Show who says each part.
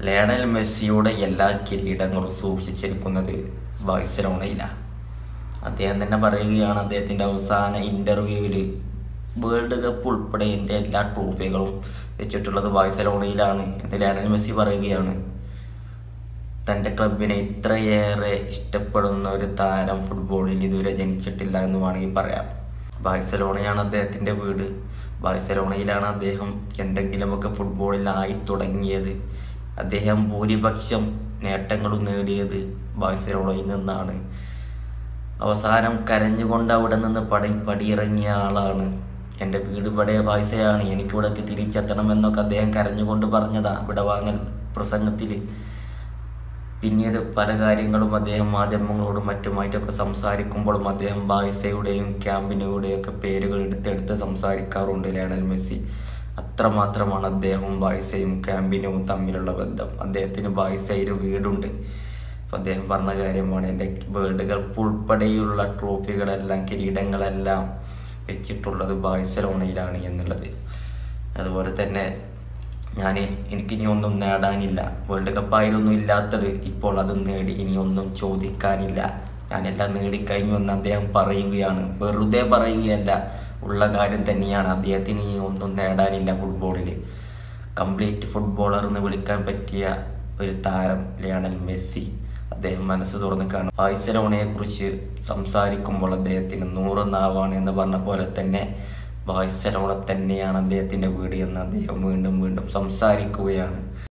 Speaker 1: Lionel മെസ്സിയുടെ എല്ലാ കിരീടങ്ങളും സൂക്ഷിച്ചിരിക്കുന്നത് ബാഴ്സലോണയിലാണ്. അദ്ദേഹം തന്നെ പറയുകയാണ്, അദ്ദേഹത്തിൻ്റെ അവസാന ഇൻ്റർവ്യൂവിൽ വേൾഡ് കപ്പ് ഉൾപ്പെടെ എൻ്റെ എല്ലാ ട്രോഫികളും വെച്ചിട്ടുള്ളത് ബാഴ്സലോണയിലാണ് എന്ന് ലയണൽ മെസ്സി പറയുകയാണ്. തൻ്റെ ക്ലബിനെ ഇത്രയേറെ ഇഷ്ടപ്പെടുന്ന ഒരു താരം ഫുട്ബോളിൽ ഇതുവരെ ജനിച്ചിട്ടില്ല എന്ന് വേണമെങ്കിൽ പറയാം. ബാഴ്സലോണയാണ് അദ്ദേഹത്തിൻ്റെ വീട്. ബാഴ്സലോണയിലാണ് അദ്ദേഹം എന്തെങ്കിലുമൊക്കെ ഫുട്ബോളിലായി തുടങ്ങിയത്. അദ്ദേഹം ഭൂരിപക്ഷം നേട്ടങ്ങളും നേടിയത് ബാഴ്സലോണയിൽ നിന്നാണ്. അവസാനം കരഞ്ഞുകൊണ്ട് അവിടെ നിന്ന് പടിയിറങ്ങിയ ആളാണ്. എൻ്റെ വീട് ഇവിടെ ബാഴ്സയാണ്, എനിക്കിവിടേക്ക് തിരിച്ചെത്തണമെന്നൊക്കെ അദ്ദേഹം കരഞ്ഞുകൊണ്ട് പറഞ്ഞതാ വിടവാങ്ങൽ പ്രസംഗത്തിൽ. പിന്നീട് പല കാര്യങ്ങളും അദ്ദേഹം മാധ്യമങ്ങളോടും മറ്റുമായിട്ടൊക്കെ സംസാരിക്കുമ്പോഴും അദ്ദേഹം ബാഴ്സയുടെയും ക്യാമ്പിനോയുടെയും ഒക്കെ പേരുകൾ എടുത്തെടുത്ത് സംസാരിക്കാറുണ്ട് ലയണൽ മെസ്സി. അത്രമാത്രമാണ് അദ്ദേഹവും ബാഴ്സയും ക്യാമ്പിനവും തമ്മിലുള്ള ബന്ധം. അദ്ദേഹത്തിന് ബാഴ്സയിൽ വീടുണ്ട്. അപ്പം അദ്ദേഹം പറഞ്ഞ കാര്യമാണ്, എൻ്റെ വേൾഡ് കപ്പ് ഉൾപ്പെടെയുള്ള ട്രോഫികളെല്ലാം കിരീടങ്ങളെല്ലാം വെച്ചിട്ടുള്ളത് ബാഴ്സലോണയിലാണ് എന്നുള്ളത്. അതുപോലെ തന്നെ എനിക്കിനി ഒന്നും നേടാനില്ല, വേൾഡ് കപ്പായാലൊന്നും ഇല്ലാത്തത് ഇപ്പോൾ അത് നേടി, ഇനിയൊന്നും ചോദിക്കാനില്ല, ഞാനെല്ലാം നേടിക്കഴിഞ്ഞു എന്ന് അദ്ദേഹം പറയുകയാണ്. വെറുതെ പറയുകയല്ല, ഉള്ള കാര്യം തന്നെയാണ്. അദ്ദേഹത്തിന് ഇനി ഒന്നും നേടാനില്ല ഫുട്ബോളിൽ. കംപ്ലീറ്റ് ഫുട്ബോളർ എന്ന് വിളിക്കാൻ പറ്റിയ ഒരു താരം ലയണൽ മെസ്സി. അദ്ദേഹം മനസ്സ് തുറന്ന് കാണും. ബാഴ്സലോണയെക്കുറിച്ച് സംസാരിക്കുമ്പോൾ അദ്ദേഹത്തിന് 100 നാവാണ് എന്ന് പറഞ്ഞ പോലെ തന്നെ ബാഴ്സലോണ തന്നെയാണ് അദ്ദേഹത്തിൻ്റെ വീട് എന്ന് അദ്ദേഹം വീണ്ടും വീണ്ടും സംസാരിക്കുകയാണ്.